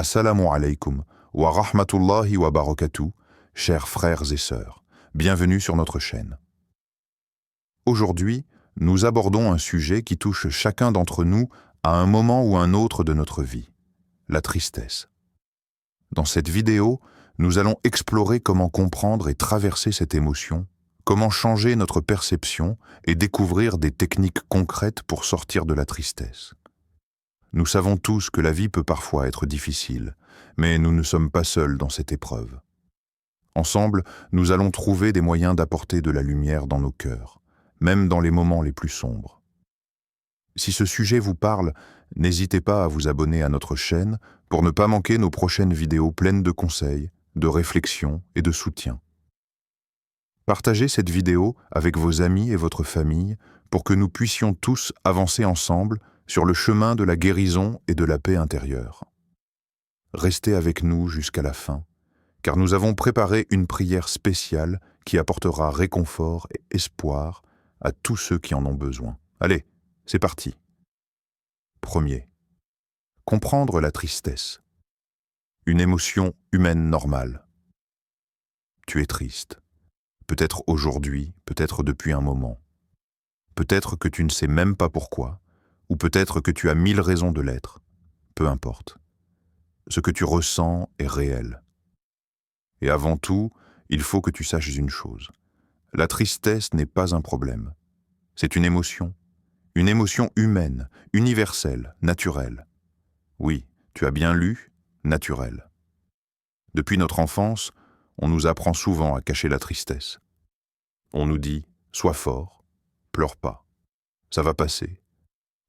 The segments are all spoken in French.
Assalamu alaikum wa rahmatullahi wa barakatuh, chers frères et sœurs. Bienvenue sur notre chaîne. Aujourd'hui, nous abordons un sujet qui touche chacun d'entre nous à un moment ou un autre de notre vie, la tristesse. Dans cette vidéo, nous allons explorer comment comprendre et traverser cette émotion, comment changer notre perception et découvrir des techniques concrètes pour sortir de la tristesse. Nous savons tous que la vie peut parfois être difficile, mais nous ne sommes pas seuls dans cette épreuve. Ensemble, nous allons trouver des moyens d'apporter de la lumière dans nos cœurs, même dans les moments les plus sombres. Si ce sujet vous parle, n'hésitez pas à vous abonner à notre chaîne pour ne pas manquer nos prochaines vidéos pleines de conseils, de réflexions et de soutien. Partagez cette vidéo avec vos amis et votre famille pour que nous puissions tous avancer ensemble sur le chemin de la guérison et de la paix intérieure. Restez avec nous jusqu'à la fin, car nous avons préparé une prière spéciale qui apportera réconfort et espoir à tous ceux qui en ont besoin. Allez, c'est parti. Premier, comprendre la tristesse. Une émotion humaine normale. Tu es triste. Peut-être aujourd'hui, peut-être depuis un moment. Peut-être que tu ne sais même pas pourquoi, ou peut-être que tu as 1000 raisons de l'être. Peu importe. Ce que tu ressens est réel. Et avant tout, il faut que tu saches une chose. La tristesse n'est pas un problème. C'est une émotion humaine, universelle, naturelle. Oui, tu as bien lu, naturelle. Depuis notre enfance, on nous apprend souvent à cacher la tristesse. On nous dit « sois fort, pleure pas, ça va passer »,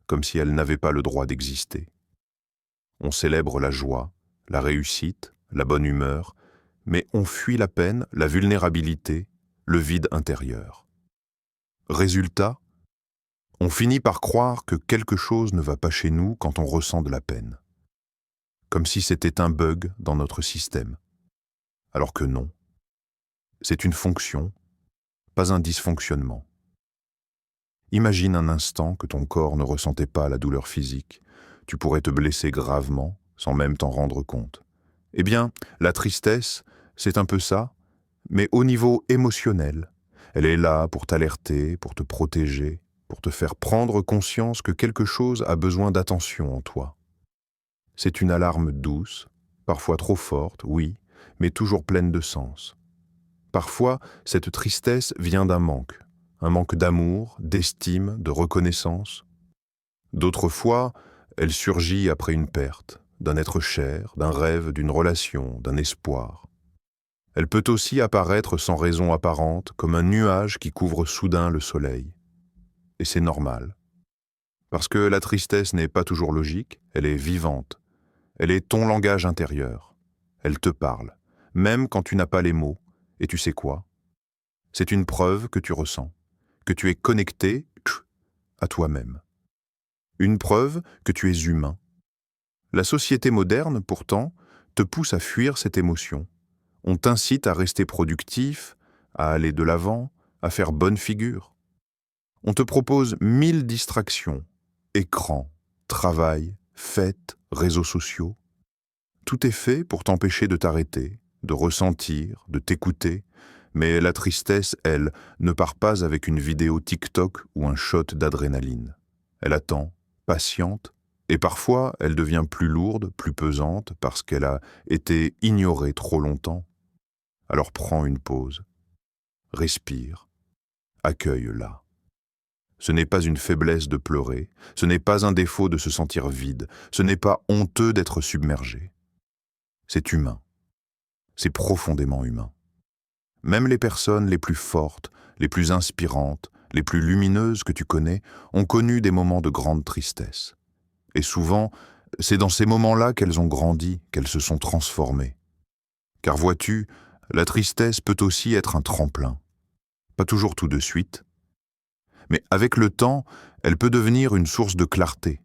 comme si elle n'avait pas le droit d'exister. On célèbre la joie, la réussite, la bonne humeur, mais on fuit la peine, la vulnérabilité, le vide intérieur. Résultat, on finit par croire que quelque chose ne va pas chez nous quand on ressent de la peine. Comme si c'était un bug dans notre système. Alors que non. C'est une fonction, pas un dysfonctionnement. Imagine un instant que ton corps ne ressentait pas la douleur physique. Tu pourrais te blesser gravement sans même t'en rendre compte. Eh bien, la tristesse, c'est un peu ça, mais au niveau émotionnel. Elle est là pour t'alerter, pour te protéger, pour te faire prendre conscience que quelque chose a besoin d'attention en toi. C'est une alarme douce, parfois trop forte, oui, mais toujours pleine de sens. Parfois, cette tristesse vient d'un manque d'amour, d'estime, de reconnaissance. D'autres fois, elle surgit après une perte, d'un être cher, d'un rêve, d'une relation, d'un espoir. Elle peut aussi apparaître sans raison apparente, comme un nuage qui couvre soudain le soleil. Et c'est normal. Parce que la tristesse n'est pas toujours logique, elle est vivante. Elle est ton langage intérieur. Elle te parle, même quand tu n'as pas les mots. Et tu sais quoi? C'est une preuve que tu ressens, que tu es connecté à toi-même. Une preuve que tu es humain. La société moderne, pourtant, te pousse à fuir cette émotion. On t'incite à rester productif, à aller de l'avant, à faire bonne figure. On te propose 1000 distractions, écrans, travail, fêtes, réseaux sociaux. Tout est fait pour t'empêcher de t'arrêter, de ressentir, de t'écouter, mais la tristesse, elle, ne part pas avec une vidéo TikTok ou un shot d'adrénaline. Elle attend, patiente, et parfois elle devient plus lourde, plus pesante, parce qu'elle a été ignorée trop longtemps. Alors prends une pause, respire, accueille-la. Ce n'est pas une faiblesse de pleurer, ce n'est pas un défaut de se sentir vide, ce n'est pas honteux d'être submergé. C'est humain. C'est profondément humain. Même les personnes les plus fortes, les plus inspirantes, les plus lumineuses que tu connais ont connu des moments de grande tristesse. Et souvent, c'est dans ces moments-là qu'elles ont grandi, qu'elles se sont transformées. Car vois-tu, la tristesse peut aussi être un tremplin. Pas toujours tout de suite, mais avec le temps, elle peut devenir une source de clarté.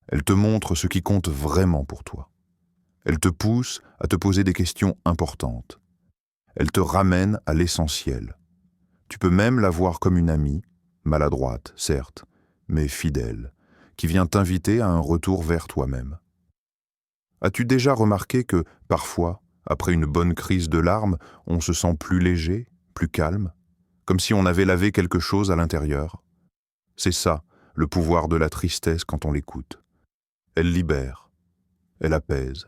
Elle te montre ce qui compte vraiment pour toi. Elle te pousse à te poser des questions importantes. Elle te ramène à l'essentiel. Tu peux même la voir comme une amie, maladroite, certes, mais fidèle, qui vient t'inviter à un retour vers toi-même. As-tu déjà remarqué que, parfois, après une bonne crise de larmes, on se sent plus léger, plus calme, comme si on avait lavé quelque chose à l'intérieur? C'est ça, le pouvoir de la tristesse quand on l'écoute. Elle libère, elle apaise.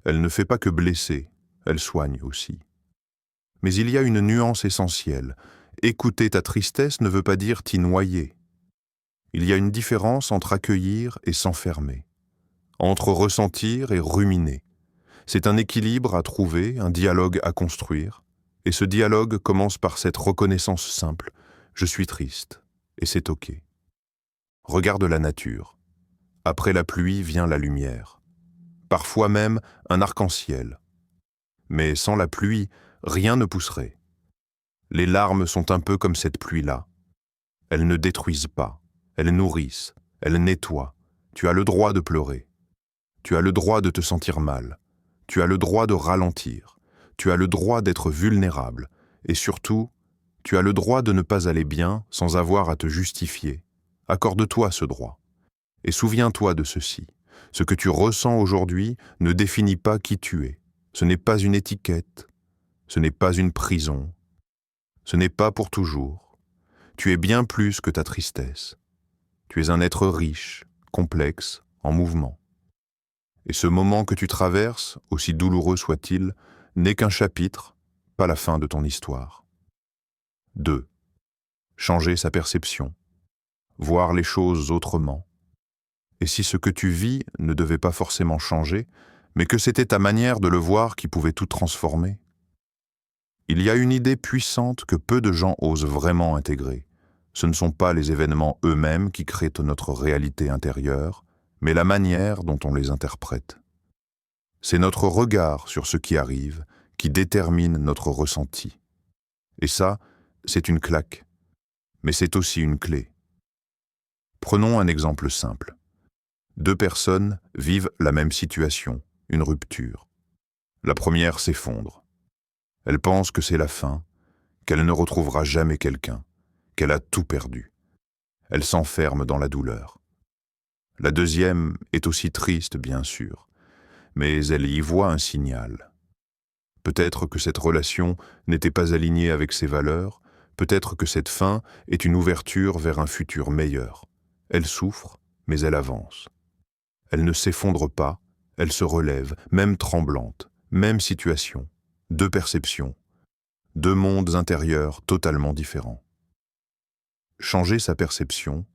Elle ne fait pas que blesser, elle soigne aussi. Mais il y a une nuance essentielle. Écouter ta tristesse ne veut pas dire t'y noyer. Il y a une différence entre accueillir et s'enfermer, entre ressentir et ruminer. C'est un équilibre à trouver, un dialogue à construire, et ce dialogue commence par cette reconnaissance simple. Je suis triste, et c'est OK. Regarde la nature. Après la pluie vient la lumière. Parfois même un arc-en-ciel. Mais sans la pluie, rien ne pousserait. Les larmes sont un peu comme cette pluie-là. Elles ne détruisent pas, elles nourrissent, elles nettoient. Tu as le droit de pleurer. Tu as le droit de te sentir mal. Tu as le droit de ralentir. Tu as le droit d'être vulnérable. Et surtout, tu as le droit de ne pas aller bien sans avoir à te justifier. Accorde-toi ce droit. Et souviens-toi de ceci. Ce que tu ressens aujourd'hui ne définit pas qui tu es. Ce n'est pas une étiquette. Ce n'est pas une prison. Ce n'est pas pour toujours. Tu es bien plus que ta tristesse. Tu es un être riche, complexe, en mouvement. Et ce moment que tu traverses, aussi douloureux soit-il, n'est qu'un chapitre, pas la fin de ton histoire. 2. Changer sa perception. Voir les choses autrement. Et si ce que tu vis ne devait pas forcément changer, mais que c'était ta manière de le voir qui pouvait tout transformer? Il y a une idée puissante que peu de gens osent vraiment intégrer. Ce ne sont pas les événements eux-mêmes qui créent notre réalité intérieure, mais la manière dont on les interprète. C'est notre regard sur ce qui arrive qui détermine notre ressenti. Et ça, c'est une claque, mais c'est aussi une clé. Prenons un exemple simple. 2 personnes vivent la même situation, une rupture. La première s'effondre. Elle pense que c'est la fin, qu'elle ne retrouvera jamais quelqu'un, qu'elle a tout perdu. Elle s'enferme dans la douleur. La deuxième est aussi triste, bien sûr, mais elle y voit un signal. Peut-être que cette relation n'était pas alignée avec ses valeurs, peut-être que cette fin est une ouverture vers un futur meilleur. Elle souffre, mais elle avance. Elle ne s'effondre pas, elle se relève, même tremblante, même situation, 2 perceptions, 2 mondes intérieurs totalement différents. Changer sa perception,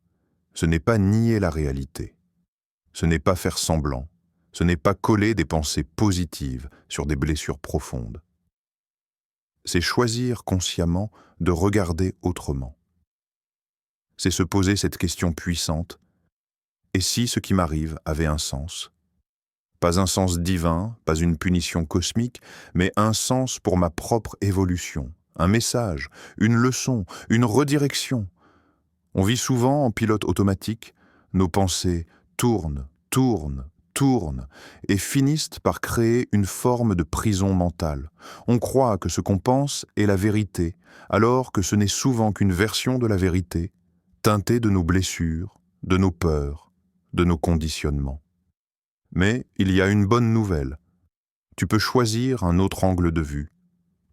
ce n'est pas nier la réalité. Ce n'est pas faire semblant. Ce n'est pas coller des pensées positives sur des blessures profondes. C'est choisir consciemment de regarder autrement. C'est se poser cette question puissante. Et si ce qui m'arrive avait un sens? Pas un sens divin, pas une punition cosmique, mais un sens pour ma propre évolution, un message, une leçon, une redirection. On vit souvent en pilote automatique, nos pensées tournent, tournent, tournent et finissent par créer une forme de prison mentale. On croit que ce qu'on pense est la vérité, alors que ce n'est souvent qu'une version de la vérité, teintée de nos blessures, de nos peurs, de nos conditionnements. Mais il y a une bonne nouvelle. Tu peux choisir un autre angle de vue.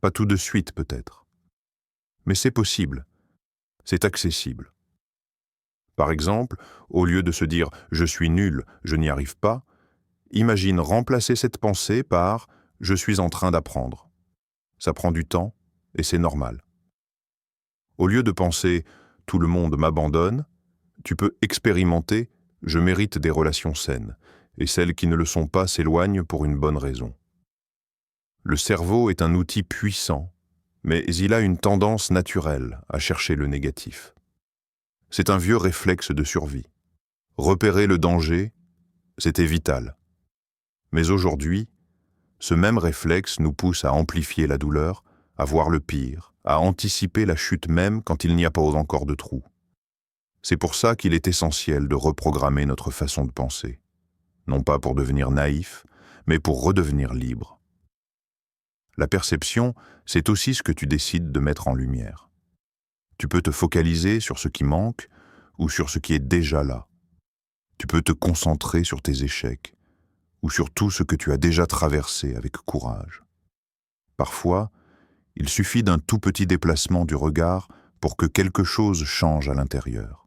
Pas tout de suite peut-être. Mais c'est possible. C'est accessible. Par exemple, au lieu de se dire « je suis nul, je n'y arrive pas », imagine remplacer cette pensée par « je suis en train d'apprendre ». Ça prend du temps et c'est normal. Au lieu de penser « tout le monde m'abandonne », tu peux expérimenter « je mérite des relations saines » et celles qui ne le sont pas s'éloignent pour une bonne raison. Le cerveau est un outil puissant, mais il a une tendance naturelle à chercher le négatif. C'est un vieux réflexe de survie. Repérer le danger, c'était vital. Mais aujourd'hui, ce même réflexe nous pousse à amplifier la douleur, à voir le pire, à anticiper la chute même quand il n'y a pas encore de trou. C'est pour ça qu'il est essentiel de reprogrammer notre façon de penser. Non pas pour devenir naïf, mais pour redevenir libre. La perception, c'est aussi ce que tu décides de mettre en lumière. Tu peux te focaliser sur ce qui manque ou sur ce qui est déjà là. Tu peux te concentrer sur tes échecs ou sur tout ce que tu as déjà traversé avec courage. Parfois, il suffit d'un tout petit déplacement du regard pour que quelque chose change à l'intérieur.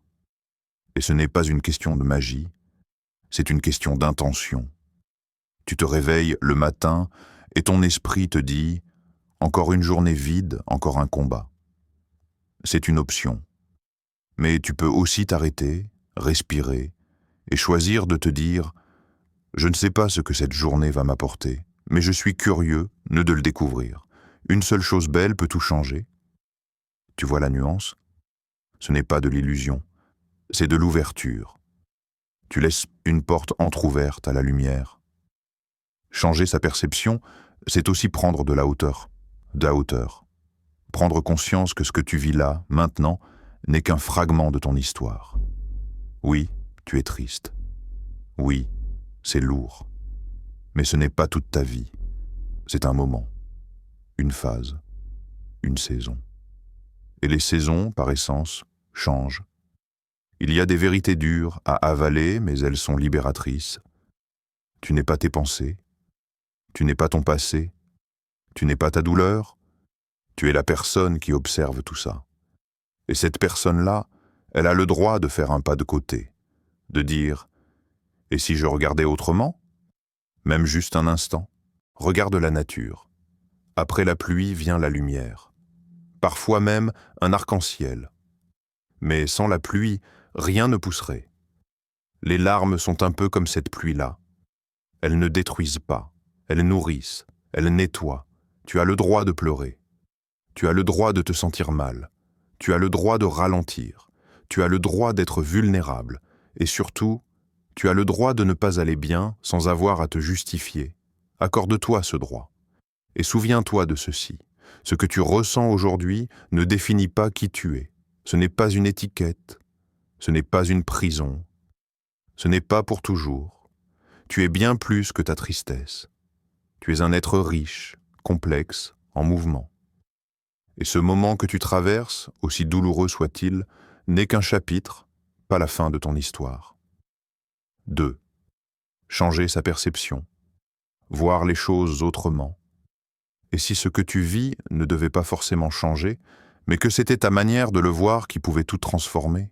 Et ce n'est pas une question de magie, c'est une question d'intention. Tu te réveilles le matin et ton esprit te dit « Encore une journée vide, encore un combat ». C'est une option. Mais tu peux aussi t'arrêter, respirer et choisir de te dire « Je ne sais pas ce que cette journée va m'apporter, mais je suis curieux de le découvrir. Une seule chose belle peut tout changer. » Tu vois la nuance? Ce n'est pas de l'illusion, c'est de l'ouverture. Tu laisses une porte entr'ouverte à la lumière. Changer sa perception, c'est aussi prendre de la hauteur. Prendre conscience que ce que tu vis là, maintenant, n'est qu'un fragment de ton histoire. Oui, tu es triste. Oui, c'est lourd. Mais ce n'est pas toute ta vie. C'est un moment, une phase, une saison. Et les saisons, par essence, changent. Il y a des vérités dures à avaler, mais elles sont libératrices. Tu n'es pas tes pensées, tu n'es pas ton passé, tu n'es pas ta douleur, tu es la personne qui observe tout ça. Et cette personne-là, elle a le droit de faire un pas de côté, de dire « Et si je regardais autrement ?» Même juste un instant, regarde la nature. Après la pluie vient la lumière. Parfois même un arc-en-ciel. Mais sans la pluie, rien ne pousserait. Les larmes sont un peu comme cette pluie-là. Elles ne détruisent pas, elles nourrissent, elles nettoient. Tu as le droit de pleurer. Tu as le droit de te sentir mal. Tu as le droit de ralentir. Tu as le droit d'être vulnérable. Et surtout, tu as le droit de ne pas aller bien sans avoir à te justifier. Accorde-toi ce droit. Et souviens-toi de ceci. Ce que tu ressens aujourd'hui ne définit pas qui tu es. Ce n'est pas une étiquette. Ce n'est pas une prison. Ce n'est pas pour toujours. Tu es bien plus que ta tristesse. Tu es un être riche, complexe, en mouvement. Et ce moment que tu traverses, aussi douloureux soit-il, n'est qu'un chapitre, pas la fin de ton histoire. 2. Changer sa perception. Voir les choses autrement. Et si ce que tu vis ne devait pas forcément changer, mais que c'était ta manière de le voir qui pouvait tout transformer?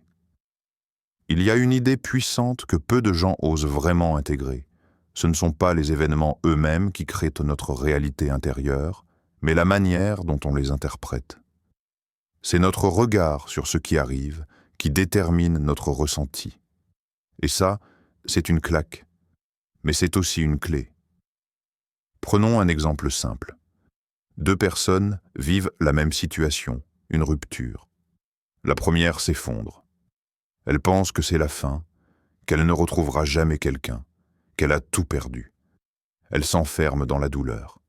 Il y a une idée puissante que peu de gens osent vraiment intégrer. Ce ne sont pas les événements eux-mêmes qui créent notre réalité intérieure, mais la manière dont on les interprète. C'est notre regard sur ce qui arrive qui détermine notre ressenti. Et ça, c'est une claque, mais c'est aussi une clé. Prenons un exemple simple. 2 personnes vivent la même situation, une rupture. La première s'effondre. Elle pense que c'est la fin, qu'elle ne retrouvera jamais quelqu'un, qu'elle a tout perdu. Elle s'enferme dans la douleur.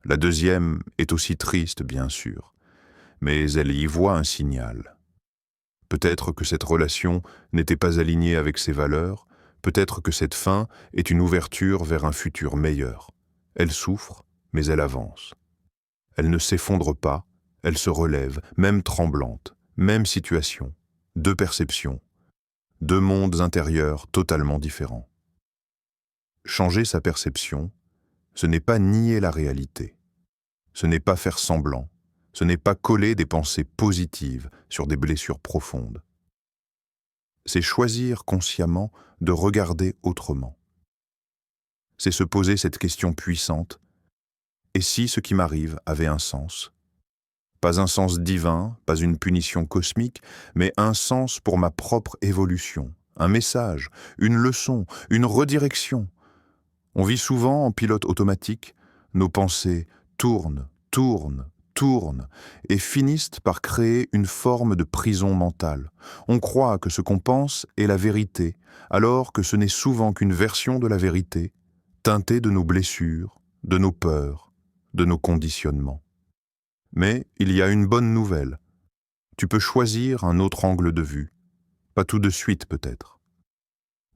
La deuxième est aussi triste, bien sûr, mais elle y voit un signal. Peut-être que cette relation n'était pas alignée avec ses valeurs, peut-être que cette fin est une ouverture vers un futur meilleur. Elle souffre, mais elle avance. Elle ne s'effondre pas, elle se relève, même tremblante, même situation, 2 perceptions, 2 mondes intérieurs totalement différents. Changer sa perception, ce n'est pas nier la réalité. Ce n'est pas faire semblant. Ce n'est pas coller des pensées positives sur des blessures profondes. C'est choisir consciemment de regarder autrement. C'est se poser cette question puissante. Et si ce qui m'arrive avait un sens? Pas un sens divin, pas une punition cosmique, mais un sens pour ma propre évolution, un message, une leçon, une redirection. On vit souvent en pilote automatique, nos pensées tournent, et finissent par créer une forme de prison mentale. On croit que ce qu'on pense est la vérité, alors que ce n'est souvent qu'une version de la vérité, teintée de nos blessures, de nos peurs, de nos conditionnements. Mais il y a une bonne nouvelle. Tu peux choisir un autre angle de vue. Pas tout de suite peut-être.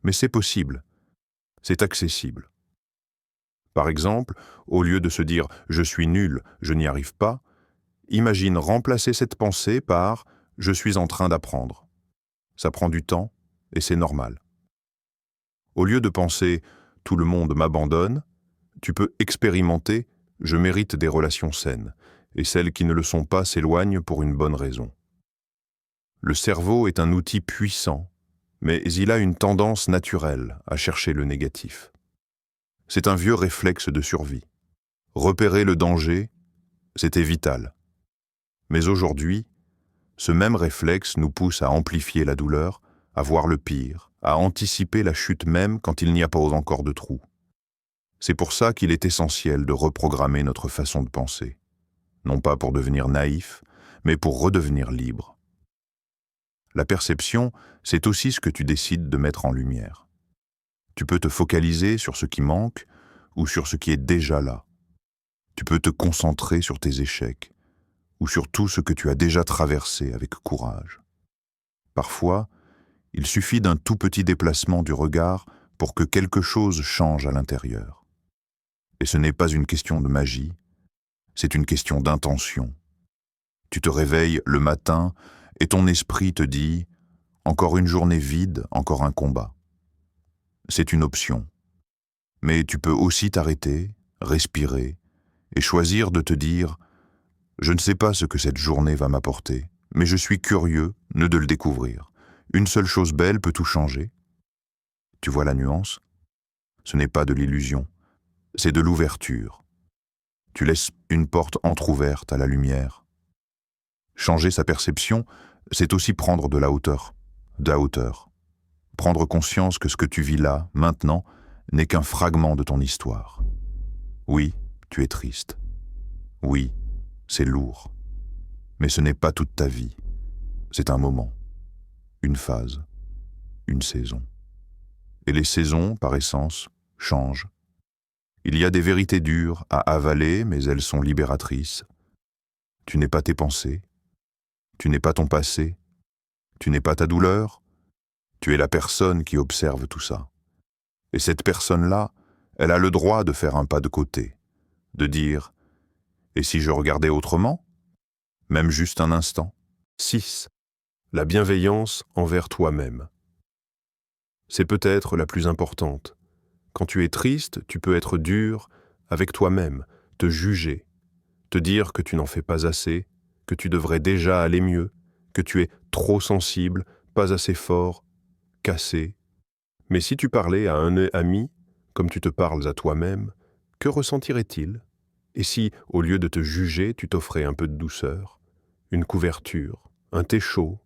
Mais c'est possible. C'est accessible. Par exemple, au lieu de se dire « je suis nul, je n'y arrive pas », imagine remplacer cette pensée par « je suis en train d'apprendre ». Ça prend du temps et c'est normal. Au lieu de penser tout le monde m'abandonne, tu peux expérimenter « je mérite des relations saines » et celles qui ne le sont pas s'éloignent pour une bonne raison. Le cerveau est un outil puissant, mais il a une tendance naturelle à chercher le négatif. C'est un vieux réflexe de survie. Repérer le danger, c'était vital. Mais aujourd'hui, ce même réflexe nous pousse à amplifier la douleur, à voir le pire, à anticiper la chute même quand il n'y a pas encore de trou. C'est pour ça qu'il est essentiel de reprogrammer notre façon de penser. Non pas pour devenir naïf, mais pour redevenir libre. La perception, c'est aussi ce que tu décides de mettre en lumière. Tu peux te focaliser sur ce qui manque ou sur ce qui est déjà là. Tu peux te concentrer sur tes échecs ou sur tout ce que tu as déjà traversé avec courage. Parfois, il suffit d'un tout petit déplacement du regard pour que quelque chose change à l'intérieur. Et ce n'est pas une question de magie, c'est une question d'intention. Tu te réveilles le matin et ton esprit te dit « encore une journée vide, encore un combat ». C'est une option. Mais tu peux aussi t'arrêter, respirer et choisir de te dire « je ne sais pas ce que cette journée va m'apporter, mais je suis curieux de le découvrir. Une seule chose belle peut tout changer. » Tu vois la nuance? Ce n'est pas de l'illusion, c'est de l'ouverture. Tu laisses une porte entr'ouverte à la lumière. Changer sa perception, c'est aussi prendre de la hauteur. Prendre conscience que ce que tu vis là, maintenant, n'est qu'un fragment de ton histoire. Oui, tu es triste. Oui, c'est lourd. Mais ce n'est pas toute ta vie. C'est un moment, une phase, une saison. Et les saisons, par essence, changent. Il y a des vérités dures à avaler, mais elles sont libératrices. Tu n'es pas tes pensées, tu n'es pas ton passé, tu n'es pas ta douleur, tu es la personne qui observe tout ça. Et cette personne-là, elle a le droit de faire un pas de côté, de dire « et si je regardais autrement ?» Même juste un instant. 6. La bienveillance envers toi-même. C'est peut-être la plus importante. Quand tu es triste, tu peux être dur avec toi-même, te juger, te dire que tu n'en fais pas assez, que tu devrais déjà aller mieux, que tu es trop sensible, pas assez fort, cassé. Mais si tu parlais à un ami, comme tu te parles à toi-même, que ressentirait-il? Et si, au lieu de te juger, tu t'offrais un peu de douceur, une couverture, un thé chaud,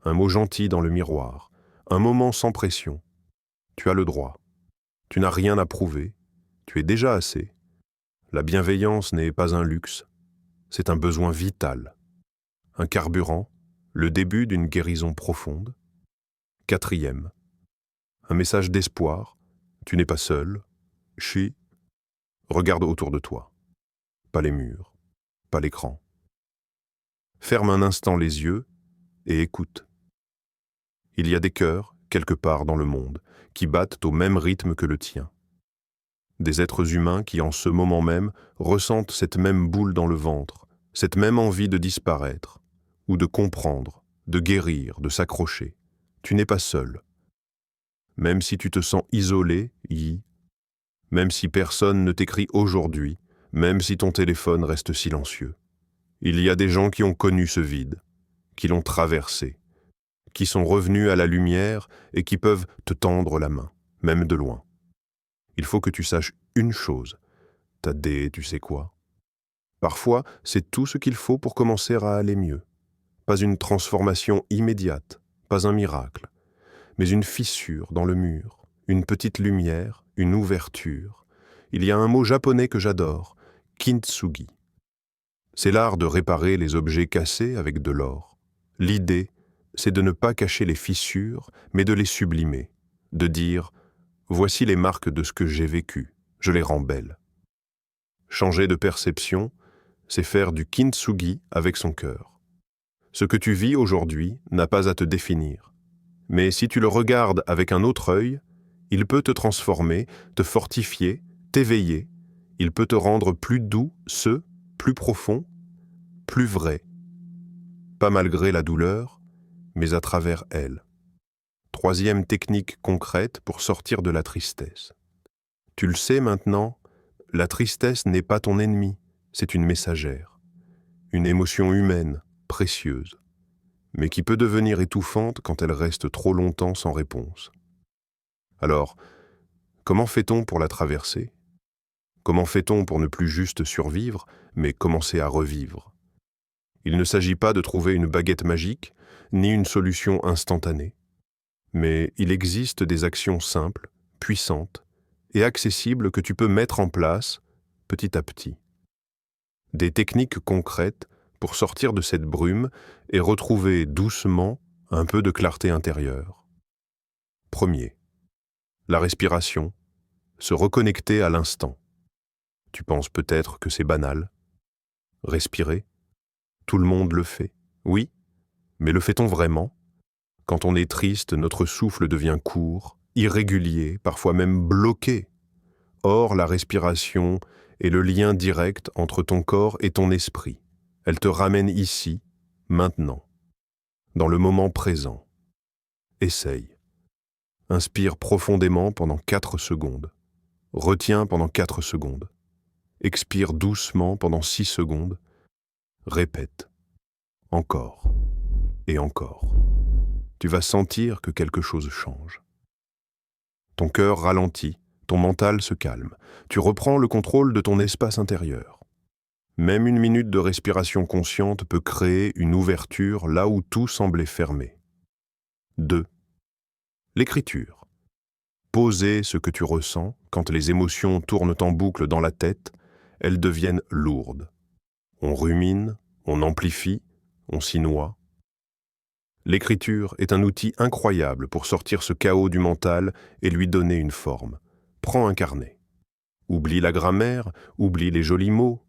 un mot gentil dans le miroir, un moment sans pression? Tu as le droit. Tu n'as rien à prouver, tu es déjà assez. La bienveillance n'est pas un luxe, c'est un besoin vital. Un carburant, le début d'une guérison profonde. 4. Un message d'espoir, tu n'es pas seul. Regarde autour de toi. Pas les murs, pas l'écran. Ferme un instant les yeux et écoute. Il y a des cœurs, quelque part dans le monde, qui battent au même rythme que le tien. Des êtres humains qui, en ce moment même, ressentent cette même boule dans le ventre, cette même envie de disparaître, ou de comprendre, de guérir, de s'accrocher. Tu n'es pas seul. Même si tu te sens isolé, même si personne ne t'écrit aujourd'hui, même si ton téléphone reste silencieux. Il y a des gens qui ont connu ce vide, qui l'ont traversé, qui sont revenus à la lumière et qui peuvent te tendre la main, même de loin. Il faut que tu saches une chose, tu sais quoi. Parfois, c'est tout ce qu'il faut pour commencer à aller mieux. Pas une transformation immédiate, pas un miracle, mais une fissure dans le mur, une petite lumière, une ouverture. Il y a un mot japonais que j'adore, kintsugi. C'est l'art de réparer les objets cassés avec de l'or. L'idée, c'est de ne pas cacher les fissures, mais de les sublimer, de dire « voici les marques de ce que j'ai vécu, je les rends belles ». Changer de perception, c'est faire du kintsugi avec son cœur. Ce que tu vis aujourd'hui n'a pas à te définir. Mais si tu le regardes avec un autre œil, il peut te transformer, te fortifier, t'éveiller. Il peut te rendre plus doux, plus profond, plus vrai. Pas malgré la douleur, mais à travers elle. 3e technique concrète pour sortir de la tristesse. Tu le sais maintenant, la tristesse n'est pas ton ennemi, c'est une messagère. Une émotion humaine, précieuse, mais qui peut devenir étouffante quand elle reste trop longtemps sans réponse. Alors, comment fait-on pour la traverser? Comment fait-on pour ne plus juste survivre, mais commencer à revivre? Il ne s'agit pas de trouver une baguette magique, ni une solution instantanée. Mais il existe des actions simples, puissantes et accessibles que tu peux mettre en place petit à petit. Des techniques concrètes pour sortir de cette brume et retrouver doucement un peu de clarté intérieure. Premier, la respiration, se reconnecter à l'instant. Tu penses peut-être que c'est banal. Respirer, tout le monde le fait. Oui, mais le fait-on vraiment? Quand on est triste, notre souffle devient court, irrégulier, parfois même bloqué. Or, la respiration est le lien direct entre ton corps et ton esprit. Elle te ramène ici, maintenant, dans le moment présent. Essaye. Inspire profondément pendant 4 secondes. Retiens pendant 4 secondes. Expire doucement pendant 6 secondes. Répète. Encore et encore. Tu vas sentir que quelque chose change. Ton cœur ralentit, ton mental se calme. Tu reprends le contrôle de ton espace intérieur. Même une minute de respiration consciente peut créer une ouverture là où tout semblait fermé. 2. L'écriture. Poser ce que tu ressens, quand les émotions tournent en boucle dans la tête, elles deviennent lourdes. On rumine, on amplifie, on s'y noie. L'écriture est un outil incroyable pour sortir ce chaos du mental et lui donner une forme. Prends un carnet. Oublie la grammaire, oublie les jolis mots.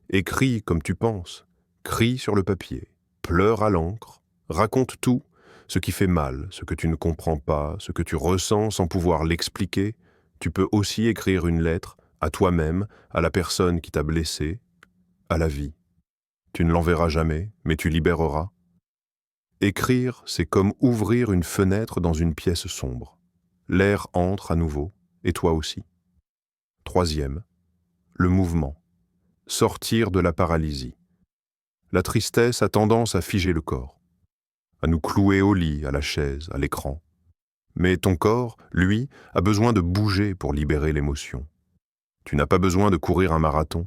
Écris comme tu penses. Crie sur le papier. Pleure à l'encre. Raconte tout, ce qui fait mal, ce que tu ne comprends pas, ce que tu ressens sans pouvoir l'expliquer. Tu peux aussi écrire une lettre à toi-même, à la personne qui t'a blessé, à la vie. Tu ne l'enverras jamais, mais tu libéreras. Écrire, c'est comme ouvrir une fenêtre dans une pièce sombre. L'air entre à nouveau, et toi aussi. 3e, le mouvement. Sortir de la paralysie. La tristesse a tendance à figer le corps, à nous clouer au lit, à la chaise, à l'écran. Mais ton corps, lui, a besoin de bouger pour libérer l'émotion. Tu n'as pas besoin de courir un marathon,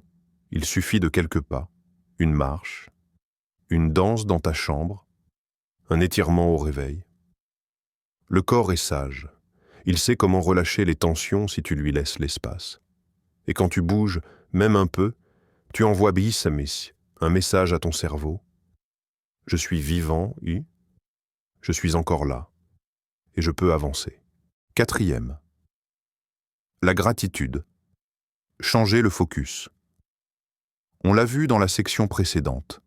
il suffit de quelques pas, une marche, une danse dans ta chambre, un étirement au réveil. Le corps est sage. Il sait comment relâcher les tensions si tu lui laisses l'espace. Et quand tu bouges, même un peu, tu envoies bisamis, un message à ton cerveau. Je suis vivant, je suis encore là, et je peux avancer. 4e, la gratitude. Changer le focus. On l'a vu dans la section précédente.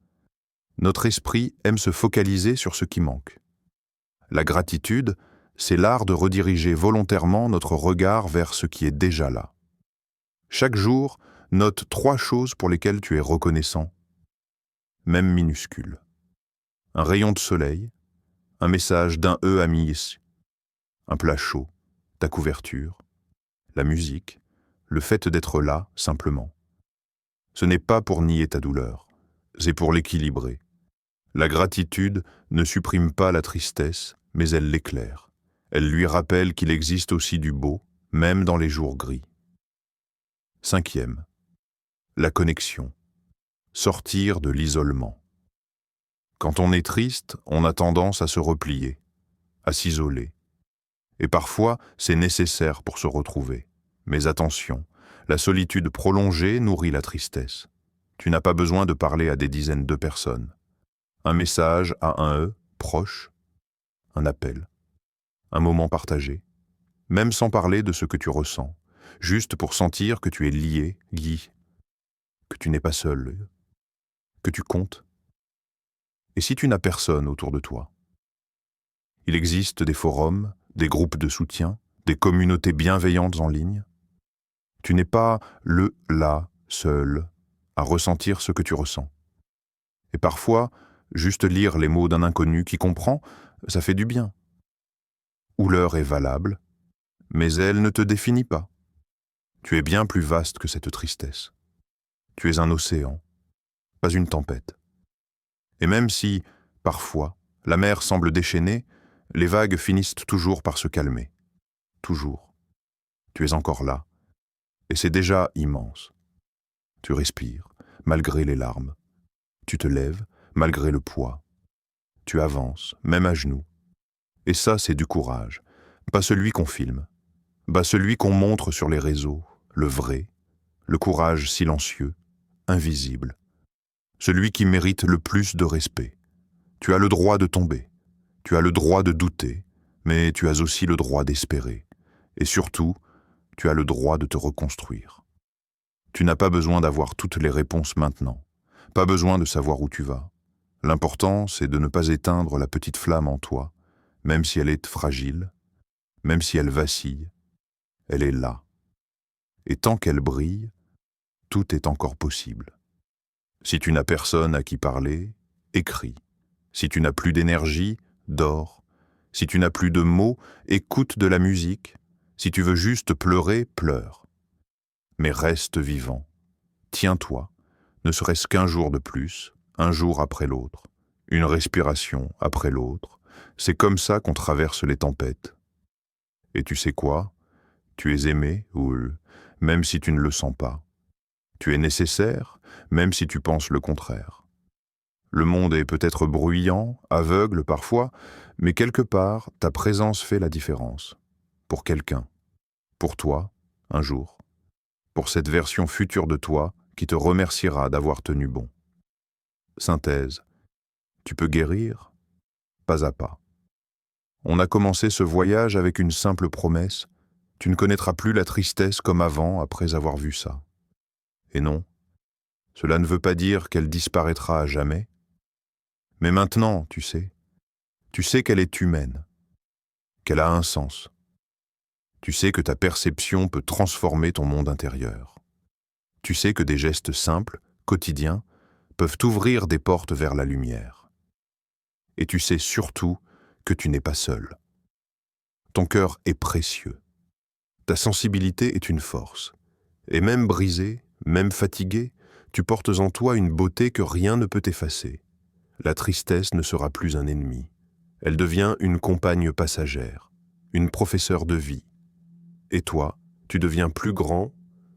Notre esprit aime se focaliser sur ce qui manque. La gratitude, c'est l'art de rediriger volontairement notre regard vers ce qui est déjà là. Chaque jour, note 3 choses pour lesquelles tu es reconnaissant, même minuscules. Un rayon de soleil, un message d'un ami, un plat chaud, ta couverture, la musique, le fait d'être là, simplement. Ce n'est pas pour nier ta douleur, c'est pour l'équilibrer. La gratitude ne supprime pas la tristesse, mais elle l'éclaire. Elle lui rappelle qu'il existe aussi du beau, même dans les jours gris. 5e, la connexion. Sortir de l'isolement. Quand on est triste, on a tendance à se replier, à s'isoler. Et parfois, c'est nécessaire pour se retrouver. Mais attention, la solitude prolongée nourrit la tristesse. Tu n'as pas besoin de parler à des dizaines de personnes. Un message à un proche, un appel, un moment partagé, même sans parler de ce que tu ressens, juste pour sentir que tu es lié, que tu n'es pas seul, que tu comptes. Et si tu n'as personne autour de toi? Il existe des forums, des groupes de soutien, des communautés bienveillantes en ligne. Tu n'es pas là, seul, à ressentir ce que tu ressens. Et parfois, juste lire les mots d'un inconnu qui comprend, ça fait du bien. Ou l'heure est valable, mais elle ne te définit pas. Tu es bien plus vaste que cette tristesse. Tu es un océan, pas une tempête. Et même si, parfois, la mer semble déchaînée, les vagues finissent toujours par se calmer. Toujours. Tu es encore là, et c'est déjà immense. Tu respires, malgré les larmes. Tu te lèves, malgré le poids. Tu avances, même à genoux. Et ça, c'est du courage. Pas celui qu'on filme, pas celui qu'on montre sur les réseaux, le vrai, le courage silencieux, invisible. Celui qui mérite le plus de respect. Tu as le droit de tomber, tu as le droit de douter, mais tu as aussi le droit d'espérer. Et surtout, tu as le droit de te reconstruire. Tu n'as pas besoin d'avoir toutes les réponses maintenant, pas besoin de savoir où tu vas. L'important, c'est de ne pas éteindre la petite flamme en toi, même si elle est fragile, même si elle vacille, elle est là. Et tant qu'elle brille, tout est encore possible. Si tu n'as personne à qui parler, écris. Si tu n'as plus d'énergie, dors. Si tu n'as plus de mots, écoute de la musique. Si tu veux juste pleurer, pleure. Mais reste vivant. Tiens-toi, ne serait-ce qu'un jour de plus, un jour après l'autre, une respiration après l'autre. C'est comme ça qu'on traverse les tempêtes. Et tu sais quoi? Tu es aimé, ou même si tu ne le sens pas. Tu es nécessaire, même si tu penses le contraire. Le monde est peut-être bruyant, aveugle parfois, mais quelque part, ta présence fait la différence. Pour quelqu'un. Pour toi, un jour. Pour cette version future de toi qui te remerciera d'avoir tenu bon. Synthèse. Tu peux guérir, pas à pas. On a commencé ce voyage avec une simple promesse. Tu ne connaîtras plus la tristesse comme avant après avoir vu ça. Et non, cela ne veut pas dire qu'elle disparaîtra à jamais. Mais maintenant, tu sais qu'elle est humaine, qu'elle a un sens. Tu sais que ta perception peut transformer ton monde intérieur. Tu sais que des gestes simples, quotidiens, peuvent t'ouvrir des portes vers la lumière. Et tu sais surtout que tu n'es pas seul. Ton cœur est précieux. Ta sensibilité est une force. Et même brisé, même fatigué, tu portes en toi une beauté que rien ne peut effacer. La tristesse ne sera plus un ennemi. Elle devient une compagne passagère, une professeure de vie. Et toi, tu deviens plus grand,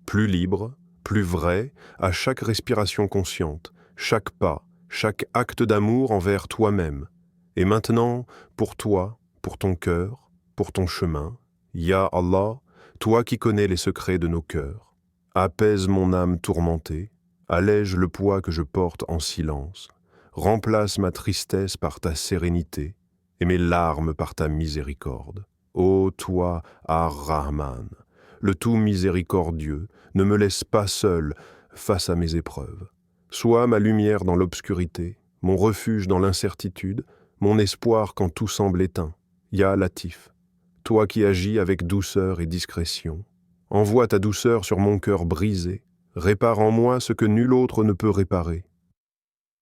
plus libre, plus vrai, à chaque respiration consciente, chaque pas, chaque acte d'amour envers toi-même. Et maintenant, pour toi, pour ton cœur, pour ton chemin, Ya Allah, toi qui connais les secrets de nos cœurs, apaise mon âme tourmentée, allège le poids que je porte en silence, remplace ma tristesse par ta sérénité et mes larmes par ta miséricorde. Ô toi, Ar-Rahman, le tout miséricordieux, ne me laisse pas seul face à mes épreuves. Sois ma lumière dans l'obscurité, mon refuge dans l'incertitude, mon espoir quand tout semble éteint. Ya Latif, toi qui agis avec douceur et discrétion, envoie ta douceur sur mon cœur brisé, répare en moi ce que nul autre ne peut réparer.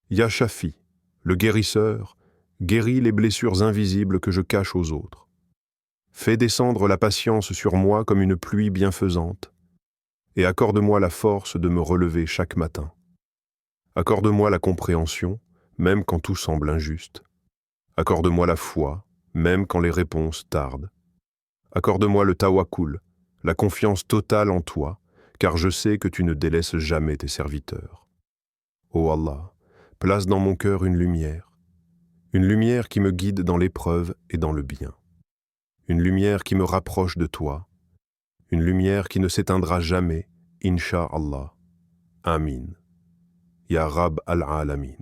Ya Shafi, le guérisseur, guéris les blessures invisibles que je cache aux autres. Fais descendre la patience sur moi comme une pluie bienfaisante, et accorde-moi la force de me relever chaque matin. Accorde-moi la compréhension, même quand tout semble injuste. Accorde-moi la foi, même quand les réponses tardent. Accorde-moi le tawakkul, la confiance totale en toi, car je sais que tu ne délaisses jamais tes serviteurs. Ô Allah, place dans mon cœur une lumière qui me guide dans l'épreuve et dans le bien. Une lumière qui me rapproche de toi, une lumière qui ne s'éteindra jamais, Inch'Allah. Amin. Ya Rab al-Alamin.